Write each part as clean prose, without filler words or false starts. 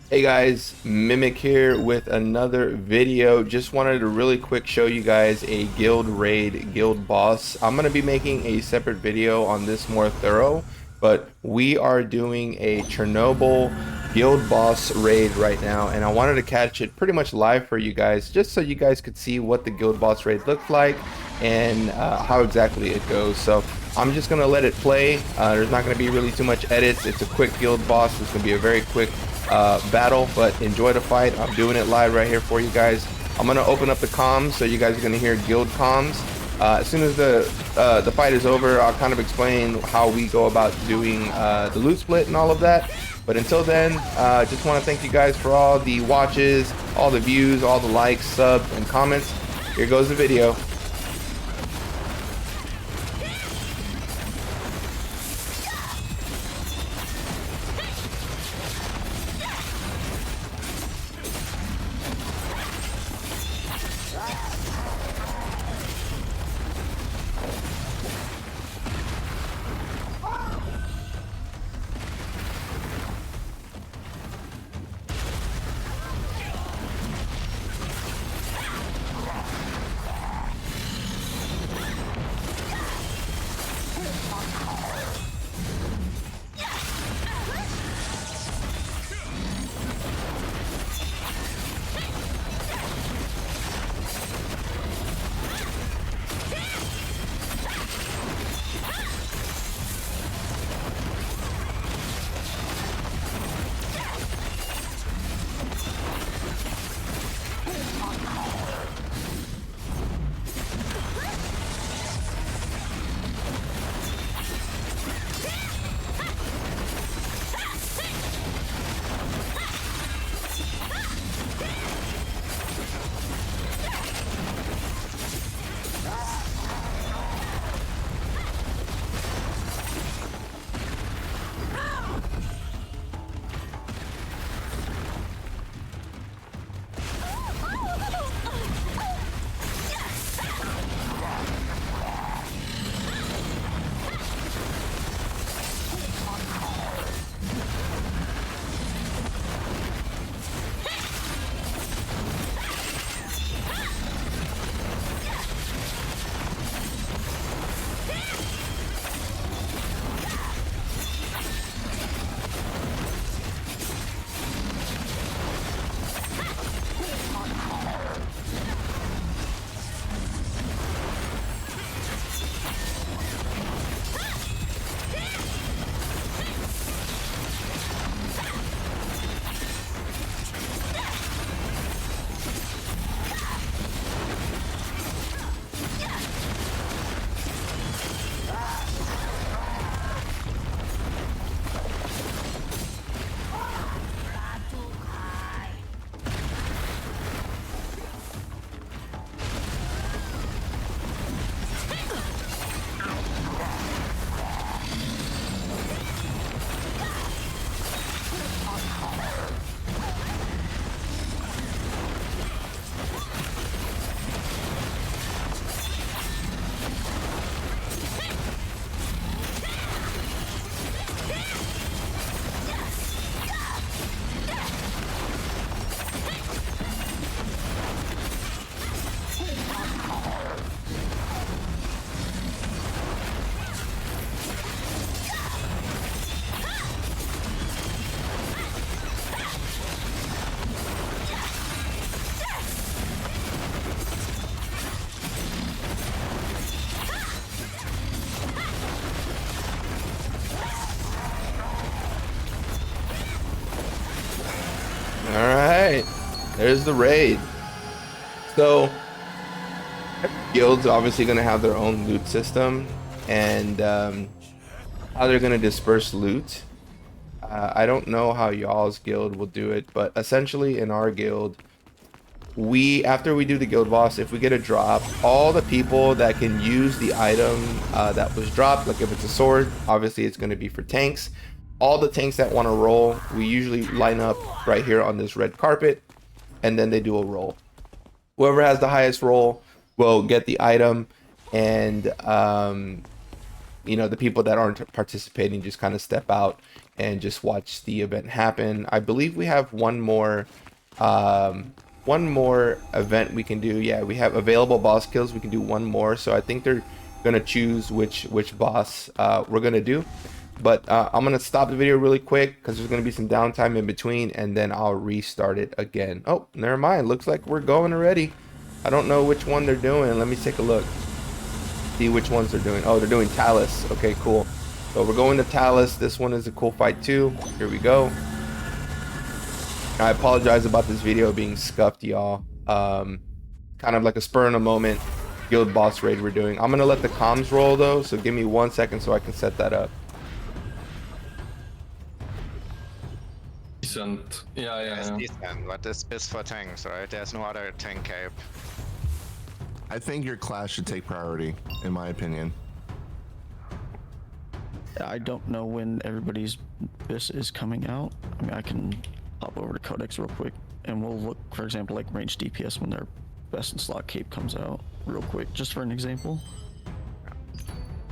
Hey guys, Mimic here with another video. Just wanted to really quick show you guys a guild raid, guild boss. I'm going to be making a separate video on this more thorough, but we are doing a Chernobyl guild boss raid right now, and I wanted to catch it pretty much live for you guys, just so you guys could see what the guild boss raid looks like and how exactly it goes. So I'm just going to let it play. There's not going to be really too much edits. It's a quick guild boss. It's going to be a very quick battle, but enjoy the fight. I'm doing it live right here for you guys. I'm gonna open up the comms, so you guys are gonna hear guild comms. As soon as the fight is over, I'll kind of explain how we go about doing the loot split and all of that. But until then, just want to thank you guys for all the watches, all the views, all the likes, subs, and comments. Here goes the video. All right, there's the raid. So guilds obviously going to have their own loot system and how they're going to disperse loot. I don't know how y'all's guild will do it, but essentially in our guild, after we do the guild boss, if we get a drop, all the people that can use the item that was dropped, like if it's a sword, obviously it's going to be for tanks. All the tanks that want to roll, we usually line up right here on this red carpet, and then they do a roll. Whoever has the highest roll will get the item, and you know, the people that aren't participating just kind of step out and just watch the event happen. I believe we have one more event we can do. Yeah, we have available boss kills. We can do one more. So I think they're gonna choose which boss we're gonna do. But I'm gonna stop the video really quick because there's gonna be some downtime in between, and then I'll restart it again. Oh, never mind. Looks like we're going already. I don't know which one they're doing. Let me take a look. See which ones they're doing. Oh, they're doing Talus. Okay, cool. So we're going to Talus. This one is a cool fight too. Here we go. I apologize about this video being scuffed, y'all. Kind of like a spur in a moment guild boss raid we're doing. I'm gonna let the comms roll though, so give me 1 second so I can set that up. Decent. Yeah. It's decent, but this is for tanks, right? There's no other tank cape. I think your class should take priority, in my opinion. I don't know when everybody's this is coming out. I mean, I can hop over to Codex real quick, and we'll look, for example, like range DPS when their best in slot cape comes out, real quick, just for an example.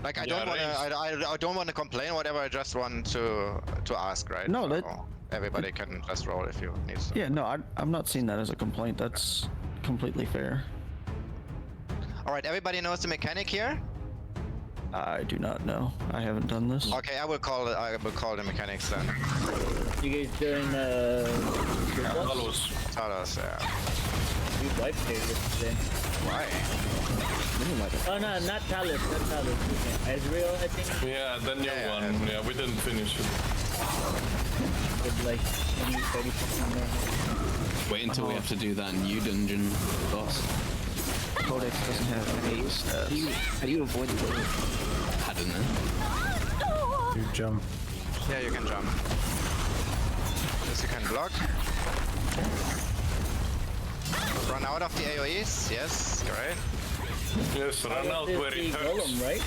Like I don't want to complain, whatever. I just want to ask, right? No, that so everybody can just roll if you need to. Yeah, no, I'm not seeing that as a complaint. That's completely fair. All right, everybody knows the mechanic here. I do not know. I haven't done this. Okay, I will call the mechanics then. You guys doing Talus. Talus, yeah. You wiped it yesterday. Why? Oh no, not Talus, not Talus. Ezreal, I think. Yeah, the new one. Yeah, we didn't finish it. With like 20-30% more. Wait until we have to do that new dungeon boss. Codex doesn't have any stats. How do you avoid the bullet? I don't know. You jump. Yeah, you can jump. Yes, you can block. Run out of the AoEs. Yes, great. Yes, run out where it hurts. Golem, right?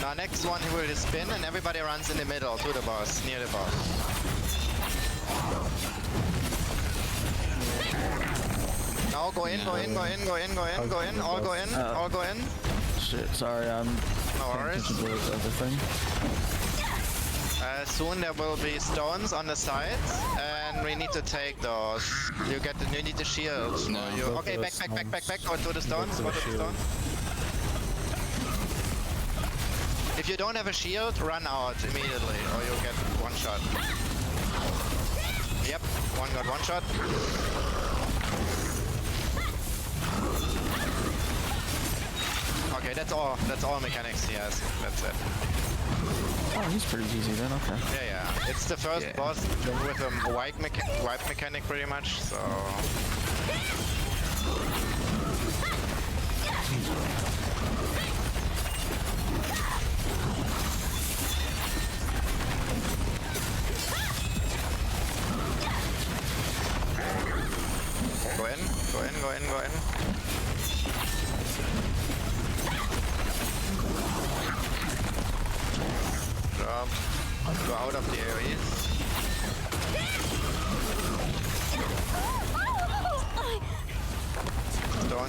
Now next one he will spin and everybody runs in the middle to the boss, near the boss. Now go in, go in, go in, go in, go in, go in, all go in, all go in. Shit, sorry, I'm No worries. to the other thing. Soon there will be stones on the sides, and we need to take those. You need the shield. No. Okay, back. Go to the stones. Go to the stones. If you don't have a shield, run out immediately, or you'll get one shot. Yep, one got one shot. Okay, that's all. That's all mechanics he has. That's it. Oh, he's pretty easy then, okay. Yeah. It's the first boss with a wipe mechanic pretty much, so... Go in. Drop. Go out of the AoEs.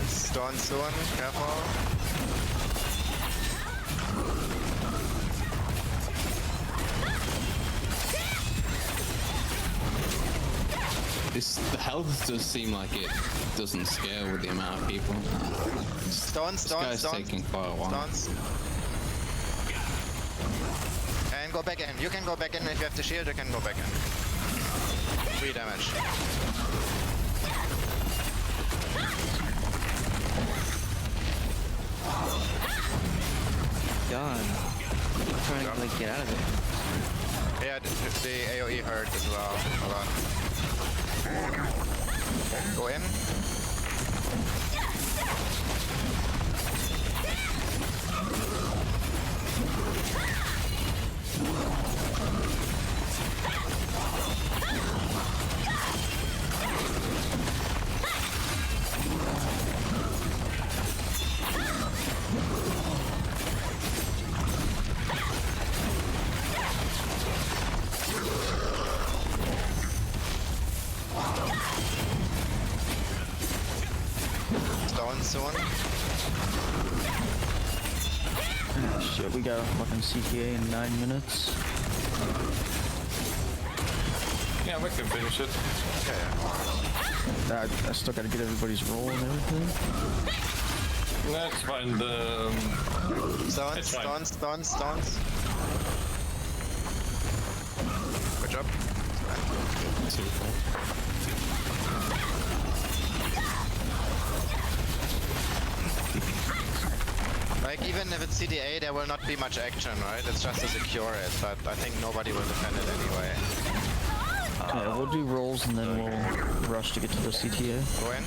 Stone soon, careful. The health does seem like it doesn't scale with the amount of people. Stones. This guy's taking quite a while. Stones. And go back in. You can go back in if you have the shield, you can go back in. 3 damage. God. I'm trying to like get out of it. Yeah, the AoE hurt as well. Hold on. Go in. Stone soon. So we got a fucking CTA in 9 minutes. Yeah, we can finish it. I still gotta get everybody's roll and everything. That's fine. The Stones, fine. stones. Good job. Like, even if it's CDA, there will not be much action, right? It's just to secure it, but I think nobody will defend it anyway. Yeah, we'll do rolls and then we'll rush to get to the CTA. Go in.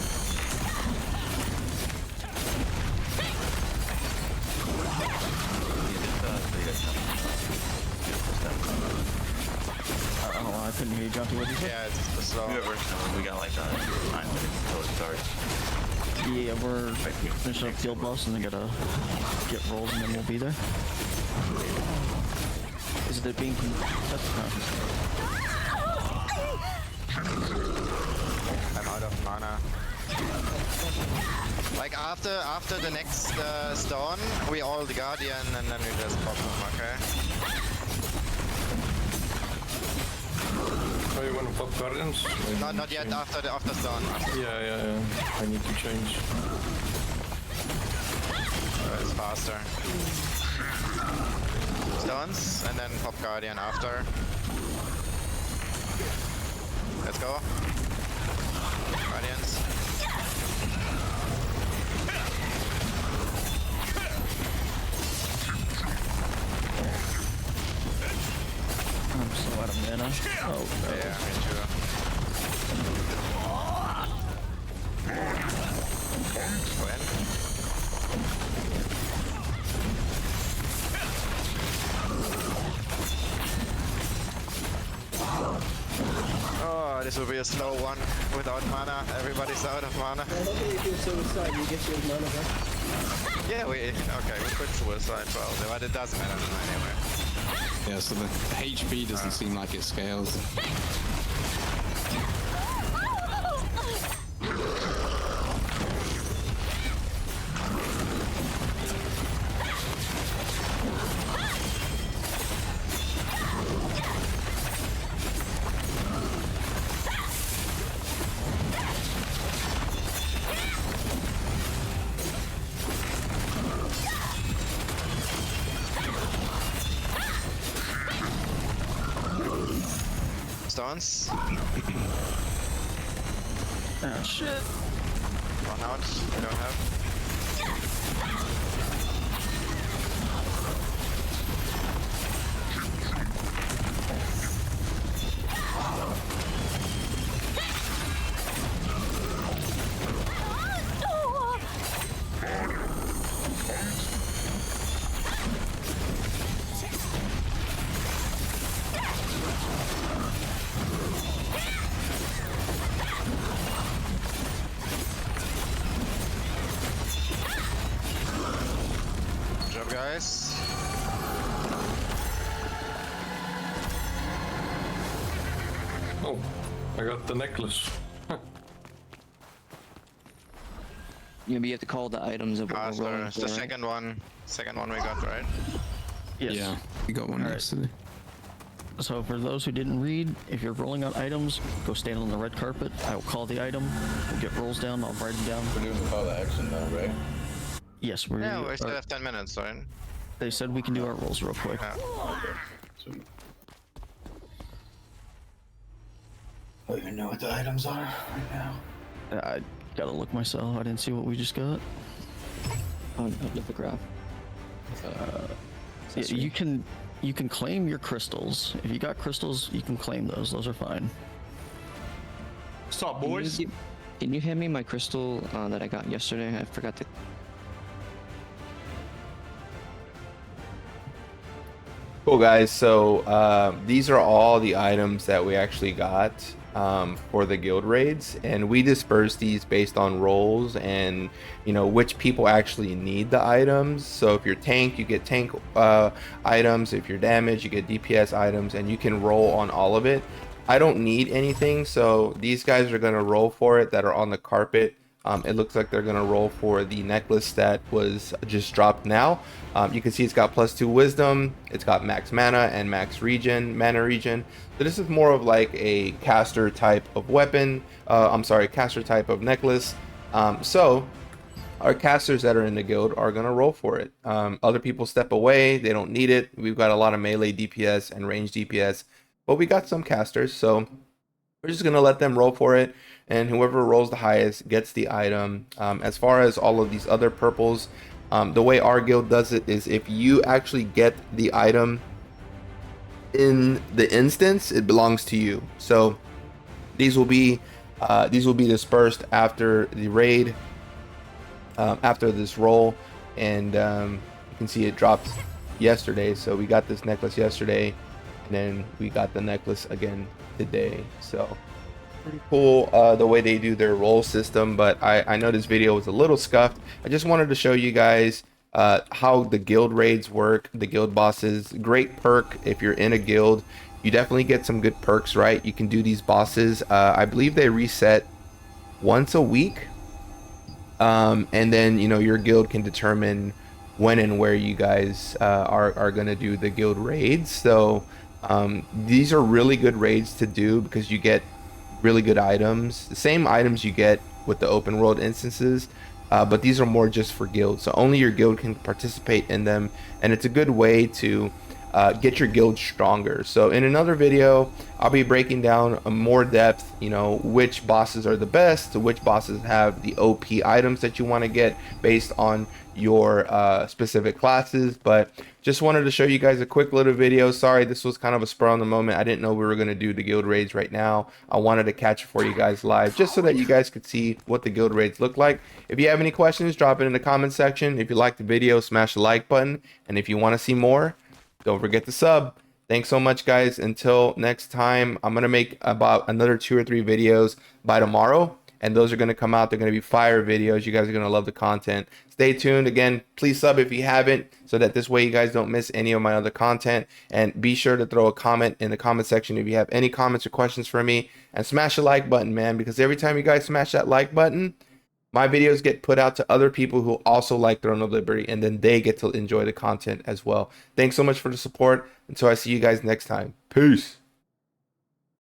Oh, I couldn't hear you, Junkie. What did you say? Yeah, it's slow. We got like 9 minutes until it starts. Yeah, we're finishing up guild boss and then gotta get rolls and then we'll be there. Is it being that's I'm out of mana. Like after the next stone, we all the guardian and then we just pop them, okay? Oh, you want to pop guardians? Not yet. After stone. Yeah. I need to change. It's faster. Stones and then pop guardian after. Let's go. Guardians. I'm so out of mana. Oh, no. Yeah, me too. Go in. Oh, this will be a slow one without mana. Everybody's out of mana. You do suicide, you get your mana back. Yeah, we quit suicide probably, but it doesn't matter anyway. Yeah, so the HP doesn't seem like it scales. Stones. Ah, shit. Run out. We don't have. Good job, guys. Oh, I got the necklace. Yeah, but you have to call the items of what we're rolling It's the for, right? second one we got, right? Yes. Yeah, we got one Alright. yesterday. So for those who didn't read, if you're rolling out items, go stand on the red carpet. I will call the item. We'll get rolls down. I'll write them down. We're doing the call to action now, right? Yes, Yeah, we still have 10 minutes, right? they said we can do our rolls real quick. Yeah. Sweet. I don't even know what the items are right now. I gotta look myself. I didn't see what we just got. Oh, no, look at the graph. Yeah, you can claim your crystals. If you got crystals, you can claim those. Those are fine. What's up, Can boys? Can you hand me my crystal that I got yesterday? I forgot to. Cool guys, so these are all the items that we actually got for the guild raids, and we disperse these based on roles and which people actually need the items. So if you're tank, you get tank items. If you're damage, you get DPS items, and you can roll on all of it. I don't need anything, so these guys are going to roll for it that are on the carpet. It looks like they're gonna roll for the necklace that was just dropped now. You can see it's got +2 wisdom, it's got max mana and max mana regen. So this is more of like a caster type of weapon. I'm sorry, caster type of necklace. So our casters that are in the guild are gonna roll for it. Other people step away, they don't need it. We've got a lot of melee DPS and range DPS, but we got some casters, so we're just gonna let them roll for it, and whoever rolls the highest gets the item. As far as all of these other purples, the way our guild does it is if you actually get the item in the instance, it belongs to you. So these will be dispersed after the raid, after this roll, and you can see it dropped yesterday. So we got this necklace yesterday, and then we got the necklace again today. So pretty cool the way they do their roll system. But I know this video was a little scuffed. I just wanted to show you guys how the guild raids work, the guild bosses. Great perk if you're in a guild. You definitely get some good perks, right? You can do these bosses. I believe they reset once a week, and then you know your guild can determine when and where you guys are gonna do the guild raids. So these are really good raids to do because you get really good items, the same items you get with the open world instances, but these are more just for guild, so only your guild can participate in them, and it's a good way to get your guild stronger. So in another video I'll be breaking down a more depth, you know, which bosses are the best, which bosses have the OP items that you want to get based on your specific classes. But just wanted to show you guys a quick little video. Sorry, this was kind of a spur on the moment. I didn't know we were going to do the guild raids right now. I wanted to catch it for you guys live just so that you guys could see what the guild raids look like. If you have any questions, drop it in the comment section. If you like the video, smash the like button, and if you want to see more, don't forget to sub. Thanks so much, guys. Until next time, I'm gonna make about another 2 or 3 videos by tomorrow, and those are gonna come out. They're gonna be fire videos. You guys are gonna love the content. Stay tuned. Again, please sub if you haven't, so that this way you guys don't miss any of my other content. And be sure to throw a comment in the comment section if you have any comments or questions for me, and smash the like button, man, because every time you guys smash that like button, my videos get put out to other people who also like Throne of Liberty, and then they get to enjoy the content as well. Thanks so much for the support. Until I see you guys next time. Peace.